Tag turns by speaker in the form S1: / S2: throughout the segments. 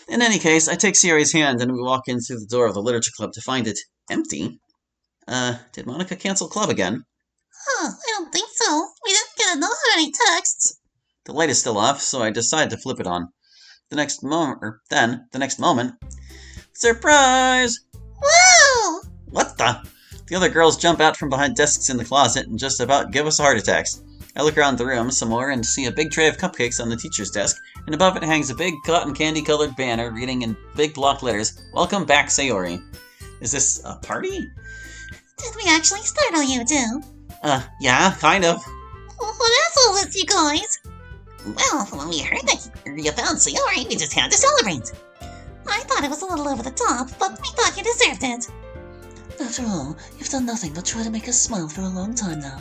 S1: In any case, I take Sayori's hand and we walk in through the door of the literature club to find it empty. Did Monica cancel club again?
S2: Huh, I don't think so. We didn't get any texts.
S1: The light is still off, so I decide to flip it on. The next moment, surprise!
S2: Whoa!
S1: What the? The other girls jump out from behind desks in the closet and just about give us heart attacks. I look around the room some more and see a big tray of cupcakes on the teacher's desk, and above it hangs a big cotton candy colored banner reading in big block letters, "Welcome back, Sayori." Is this a party?
S2: Did we actually startle you too?
S1: Yeah, kind of.
S2: What is all this, you guys? Well, when we heard that you found Sayori, we just had to celebrate. I thought it was a little over the top, but we thought you deserved it.
S3: After all, you've done nothing but try to make us smile for a long time now.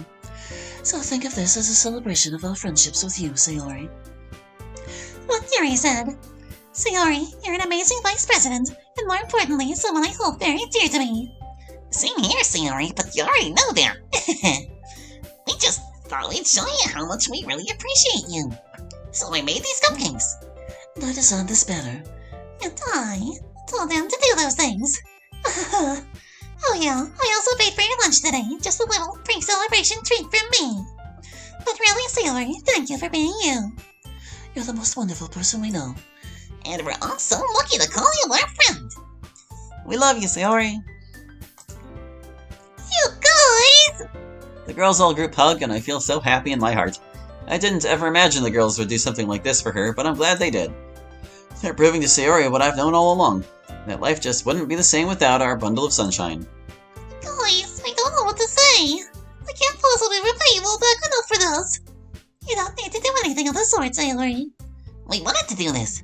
S3: So think of this as a celebration of our friendships with you, Sayori.
S2: What Yuri said. Sayori, you're an amazing vice president, and more importantly, someone I hold very dear to me. Same here, Sayori, but you already know that. We just thought we'd show you how much we really appreciate you. So I made these cupcakes.
S3: And I designed this banner.
S2: And I told them to do those things. Oh yeah, I also paid for your lunch today, just a little pre-celebration treat from me. But really, Sayori, thank you for being you.
S3: You're the most wonderful person we know.
S2: And we're all so lucky to call you our friend.
S1: We love you, Sayori.
S2: You guys!
S1: The girls all group hug, and I feel so happy in my heart. I didn't ever imagine the girls would do something like this for her, but I'm glad they did. They're proving to Sayori what I've known all along, that life just wouldn't be the same without our bundle of sunshine.
S2: Guys, I don't know what to say. I can't possibly repay you all back enough for this. You don't need to do anything of the sort, Sayori. We wanted to do this.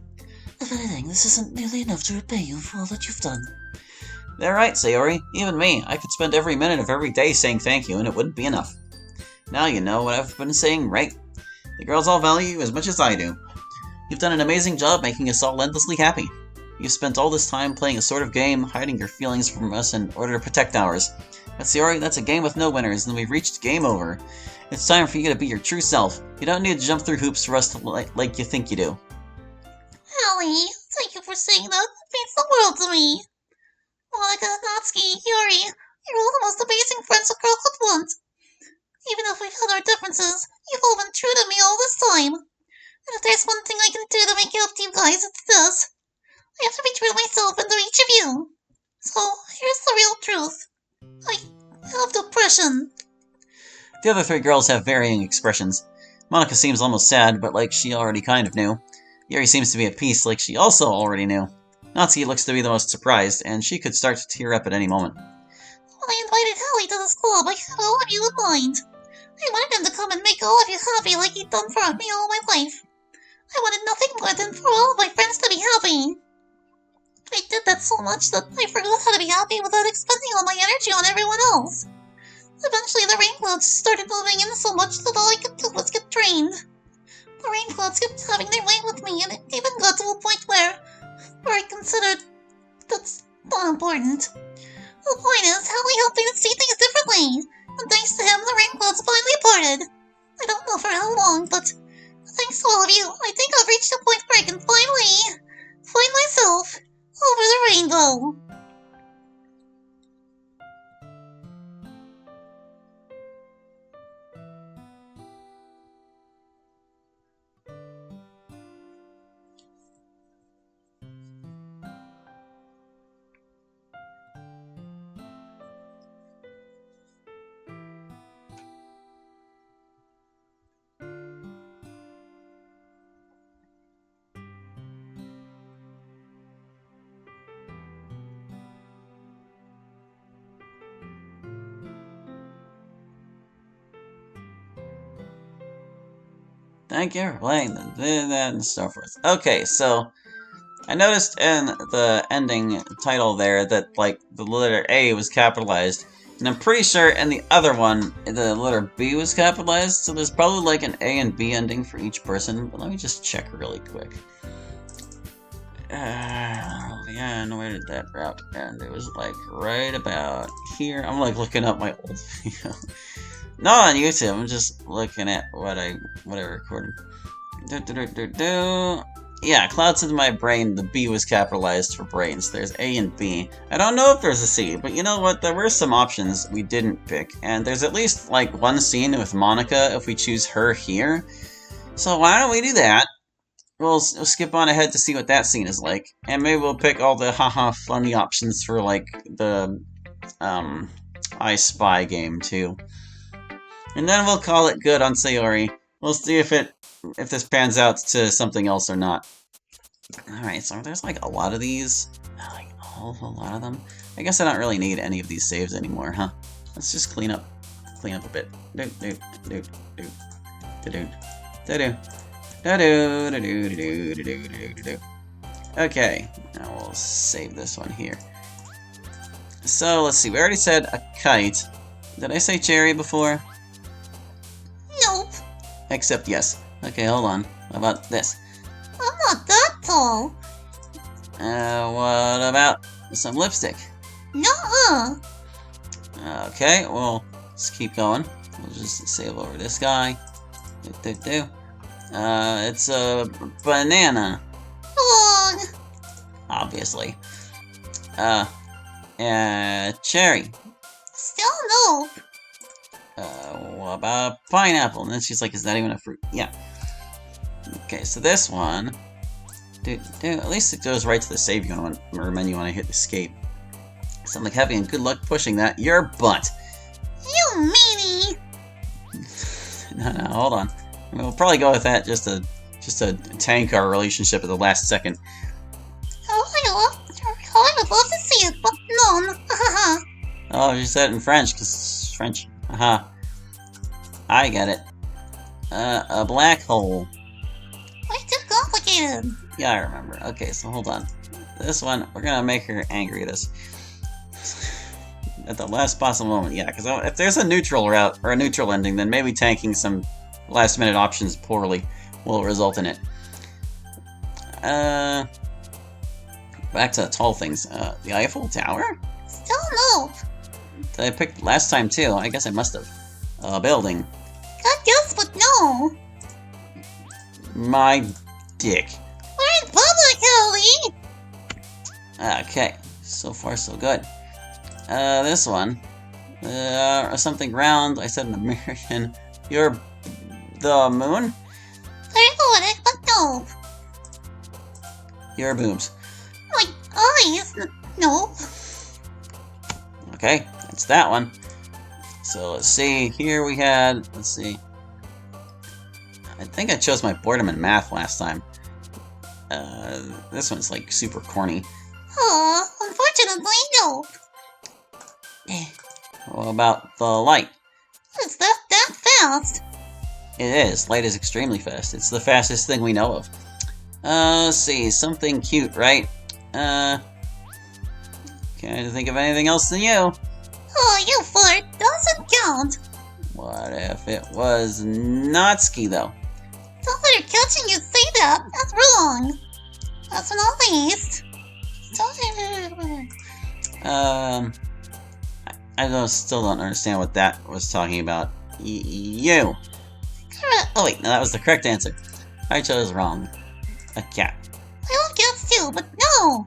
S3: If anything, this isn't nearly enough to repay you for all that you've done.
S1: They're right, Sayori. Even me, I could spend every minute of every day saying thank you, and it wouldn't be enough. Now you know what I've been saying, right? The girls all value you as much as I do. You've done an amazing job making us all endlessly happy. You've spent all this time playing a sort of game, hiding your feelings from us in order to protect ours. But Sayori, that's a game with no winners, and we've reached game over. It's time for you to be your true self. You don't need to jump through hoops for us to like you think you do.
S2: Allie, thank you for saying that. It means the world to me. Monika, Natsuki, Yuri, you're all the most amazing friends a girl could want. Even if we've had our differences, you've all been true to me all this time. And if there's one thing I can do to make it up to you guys, it's this. I have to be true to myself and to each of you. So, here's the real truth. I have depression.
S1: The other three girls have varying expressions. Monika seems almost sad, but like she already kind of knew. Yuri seems to be at peace, like she also already knew. Natsuki looks to be the most surprised, and she could start to tear up at any moment.
S2: When I invited Hallie to this club, I had all of you in mind. I wanted him to come and make all of you happy like he'd done for me all my life. I wanted nothing more than for all of my friends to be happy. I did that so much that I forgot how to be happy without expending all my energy on everyone else. Eventually the rain clouds started moving in so much that all I could do was get drained. The rain clouds kept having their way with me, and it even got to a point where I considered that's not important. The point is, Hallie helped me to see things differently, and thanks to him, the rain clouds finally parted. I don't know for how long, but thanks to all of you, I think I've reached a point where I can finally find myself over the rainbow.
S1: Thank you for playing that and so forth. Okay, so I noticed in the ending title there that, like, the letter A was capitalized. And I'm pretty sure in the other one, the letter B was capitalized. So there's probably, like, an A and B ending for each person. But let me just check really quick. Yeah, and where did that route end? It was, like, right about here. I'm, like, looking up my old video. Not on YouTube, I'm just looking at what I recorded. Yeah, clouds in my brain, the B was capitalized for brains. There's A and B. I don't know if there's a C, but you know what? There were some options we didn't pick, and there's at least, like, one scene with Monica if we choose her here. So why don't we do that? We'll skip on ahead to see what that scene is like, and maybe we'll pick all the haha funny options for, like, the, I Spy game, too. And then we'll call it good on Sayori. We'll see if this pans out to something else or not. Alright, so there's like a lot of these. Like a lot of them. I guess I don't really need any of these saves anymore, huh? Let's just clean up a bit. Okay, now we'll save this one here. So let's see, we already said a kite. Did I say cherry before?
S2: Nope.
S1: Except yes. Okay, hold on. How about this?
S2: I'm not that tall.
S1: What about some lipstick?
S2: Nuh-uh.
S1: Okay, well, let's keep going. We'll just save over this guy. It's a banana.
S2: Wrong.
S1: Obviously. Cherry.
S2: Still nope.
S1: What about pineapple? And then she's like, is that even a fruit? Yeah. Okay, so this one... at least it goes right to the save menu when I hit escape. Something heavy and good luck pushing that. Your butt!
S2: You meanie.
S1: No, hold on. I mean, we'll probably go with that just to tank our relationship at the last second.
S2: Oh, I would love to see it, but none.
S1: Oh, she said it in French, because French. Haha. I get it. A black hole.
S2: Way too complicated.
S1: Yeah, I remember. Okay, so hold on. This one, we're gonna make her angry at us. At the last possible moment, yeah, because if there's a neutral route, or a neutral ending, then maybe tanking some last-minute options poorly will result in it. Back to the tall things. The Eiffel Tower?
S2: Still nope.
S1: That I picked last time, too. I guess I must have. A building.
S2: Good guess, but no.
S1: My dick.
S2: We're in public, Ellie.
S1: Okay, so far so good. This one. Something round. I said an American. You're the moon?
S2: Very poetic, but no.
S1: Your boobs.
S2: My eyes? Nope.
S1: Okay, that's that one. So let's see. Here we had. Let's see. I think I chose my boredom in math last time. This one's like super corny.
S2: Unfortunately, nope.
S1: What about the light?
S2: Is that fast?
S1: It is. Light is extremely fast. It's the fastest thing we know of. Let's see. Something cute, right? Can't think of anything else than you.
S2: Oh, you fart. Doesn't count.
S1: What if it was Natsuki, though?
S2: Don't let her catching you say that. That's wrong. That's not least.
S1: I still don't understand what that was talking about. You.
S2: Correct.
S1: Oh wait, no, that was the correct answer. I chose wrong. A cat.
S2: I love cats too, but no.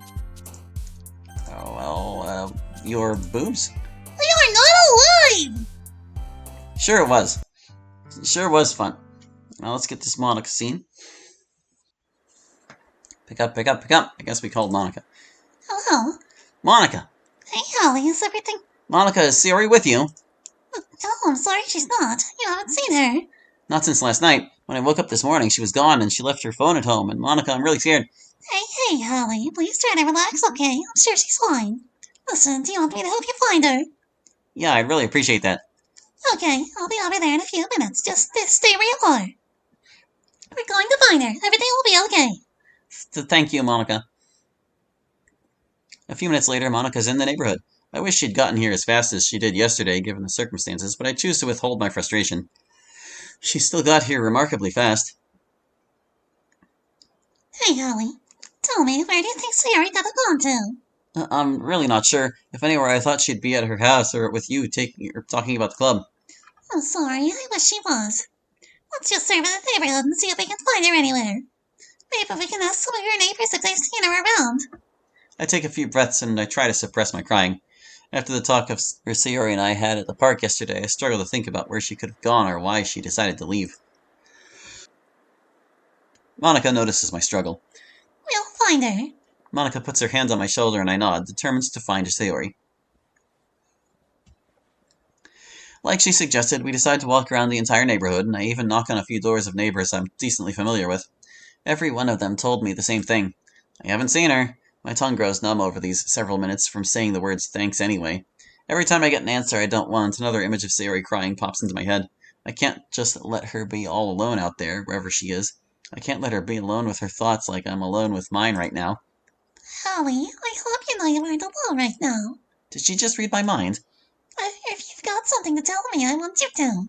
S1: Oh well, your boobs?
S2: We are not alive.
S1: Sure it was. Sure was fun. Now let's get this Monica scene. Pick up. I guess we called Monica.
S2: Hello.
S1: Monica!
S2: Hey, Holly, is everything...
S1: Monica, is Sayori with you?
S2: Oh, I'm sorry she's not. You haven't seen her.
S1: Not since last night. When I woke up this morning, she was gone and she left her phone at home. And Monica, I'm really scared.
S2: Hey, Holly, please try to relax, okay? I'm sure she's fine. Listen, do you want me to help you find her?
S1: Yeah, I'd really appreciate that.
S2: Okay, I'll be over there in a few minutes. Just stay where you are. We're going to find her. Everything will be okay.
S1: Thank you, Monica. A few minutes later, Monica's in the neighborhood. I wish she'd gotten here as fast as she did yesterday, given the circumstances, but I choose to withhold my frustration. She still got here remarkably fast.
S2: Hey, Holly. Tell me, where do you think Sayori could have gone to?
S1: I'm really not sure. If anywhere, I thought she'd be at her house or with you talking about the club.
S2: I'm sorry, I wish she was. Let's just survey the neighborhood and see if we can find her anywhere. Maybe we can ask some of your neighbors if they've seen her around.
S1: I take a few breaths and I try to suppress my crying. After the talk Sayori and I had at the park yesterday, I struggle to think about where she could have gone or why she decided to leave. Monika notices my struggle.
S2: We'll find her.
S1: Monika puts her hand on my shoulder and I nod, determined to find Sayori. Like she suggested, we decide to walk around the entire neighborhood, and I even knock on a few doors of neighbors I'm decently familiar with. Every one of them told me the same thing. I haven't seen her. My tongue grows numb over these several minutes from saying the words thanks anyway. Every time I get an answer I don't want, another image of Sayori crying pops into my head. I can't just let her be all alone out there, wherever she is. I can't let her be alone with her thoughts like I'm alone with mine right now.
S2: Holly, I hope you know you aren't alone right now.
S1: Did she just read my mind?
S2: If you've got something to tell me, I want you to.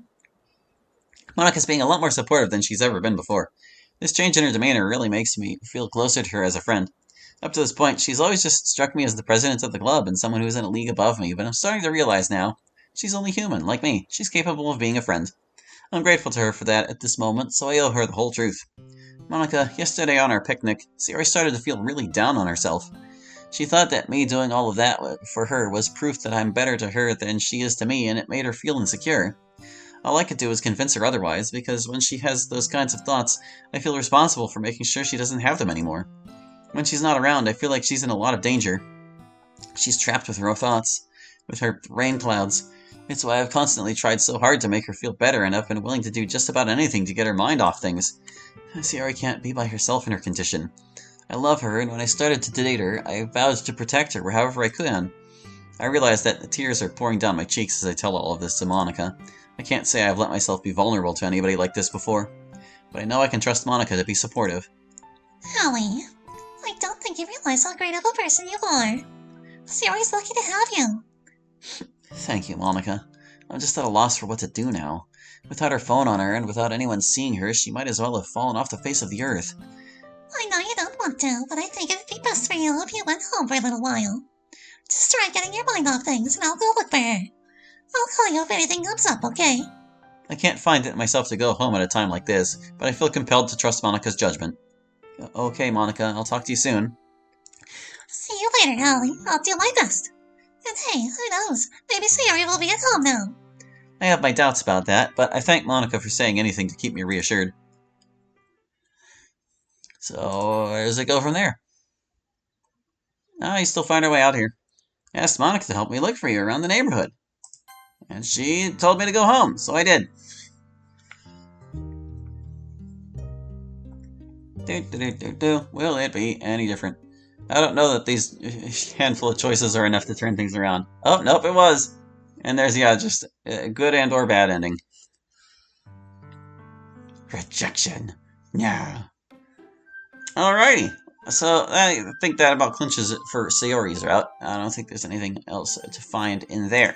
S1: Monika's being a lot more supportive than she's ever been before. This change in her demeanor really makes me feel closer to her as a friend. Up to this point, she's always just struck me as the president of the club and someone who's in a league above me, but I'm starting to realize now, she's only human, like me. She's capable of being a friend. I'm grateful to her for that at this moment, so I owe her the whole truth. Monika, yesterday on our picnic, Sayori started to feel really down on herself. She thought that me doing all of that for her was proof that I'm better to her than she is to me, and it made her feel insecure. All I could do was convince her otherwise, because when she has those kinds of thoughts, I feel responsible for making sure she doesn't have them anymore. When she's not around, I feel like she's in a lot of danger. She's trapped with her own thoughts, with her brain clouds. It's why I've constantly tried so hard to make her feel better, and I've been willing to do just about anything to get her mind off things. Sayori can't be by herself in her condition. I love her, and when I started to date her, I vowed to protect her however I could. I realize that the tears are pouring down my cheeks as I tell all of this to Monika. I can't say I've let myself be vulnerable to anybody like this before, but I know I can trust Monika to be supportive.
S2: Holly, I don't think you realize how great of a person you are. Sayori's lucky to have you.
S1: Thank you, Monika. I'm just at a loss for what to do now. Without her phone on her, and without anyone seeing her, she might as well have fallen off the face of the earth.
S2: I know you don't want to, but I think it'd be best for you if you went home for a little while. Just try getting your mind off things, and I'll go look for her. I'll call you if anything comes up, okay?
S1: I can't find it myself to go home at a time like this, but I feel compelled to trust Monika's judgment. Okay, Monika, I'll talk to you soon.
S2: See you later, Holly. I'll do my best. And hey, who knows? Maybe Sayori will be at home now.
S1: I have my doubts about that, but I thank Monika for saying anything to keep me reassured. So, where does it go from there? I still find our way out here. I asked Monika to help me look for you around the neighborhood. And she told me to go home, so I did. Will it be any different? I don't know that these handful of choices are enough to turn things around. Oh, nope, it was. And there's, yeah, just a good and or bad ending. Rejection. Yeah. Alrighty. So, I think that about clinches it for Sayori's route. I don't think there's anything else to find in there.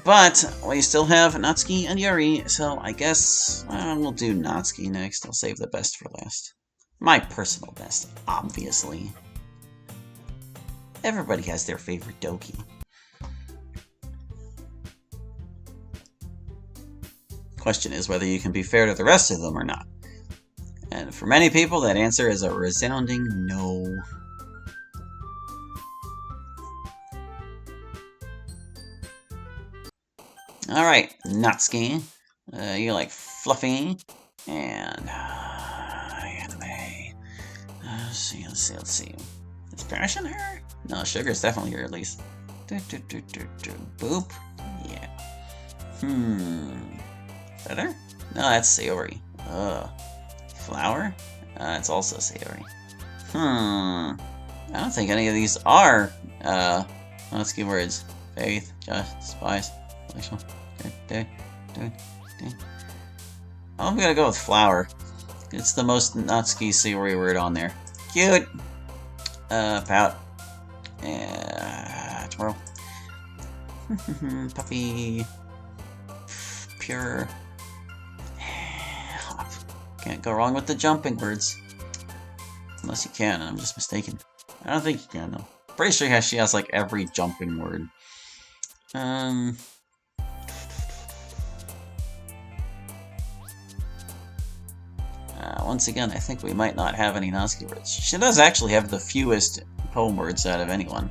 S1: But we still have Natsuki and Yuri, so I guess we'll do Natsuki next. I'll save the best for last. My personal best, obviously. Everybody has their favorite Doki. Question is whether you can be fair to the rest of them or not. And for many people, that answer is a resounding no. Alright, Natsuki. You like fluffy and anime. Let's see. Is passion her? No, sugar's definitely her at least. Boop. Yeah. Better? No, that's Sayori. Flower? It's also Sayori. I don't think any of these are Natsuki words. Faith, just, spice, relational. I'm gonna go with flower. It's the most Natsuki Sayori word on there. Cute! Pout. Twirl. Puffy. Pure. Hop. Can't go wrong with the jumping words. Unless you can, I'm just mistaken. I don't think you can, though. Pretty sure she has like every jumping word. once again, I think we might not have any Natsuki words. She does actually have the fewest poem words out of anyone.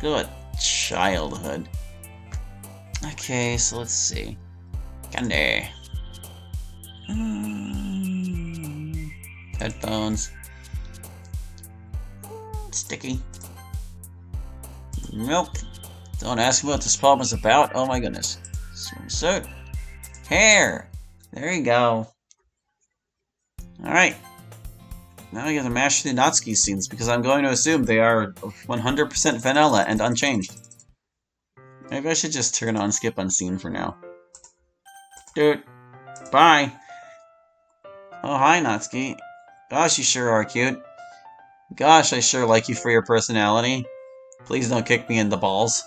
S1: Good childhood. Okay, so let's see. Candy. Headphones. Sticky. Milk. Don't ask me what this poem is about. Oh my goodness. Swimsuit. Hair. There you go. Alright. Now I get to mash through Natsuki scenes because I'm going to assume they are 100% vanilla and unchanged. Maybe I should just turn on skip unseen for now. Dude. Bye. Oh, hi, Natsuki. Gosh, you sure are cute. Gosh, I sure like you for your personality. Please don't kick me in the balls.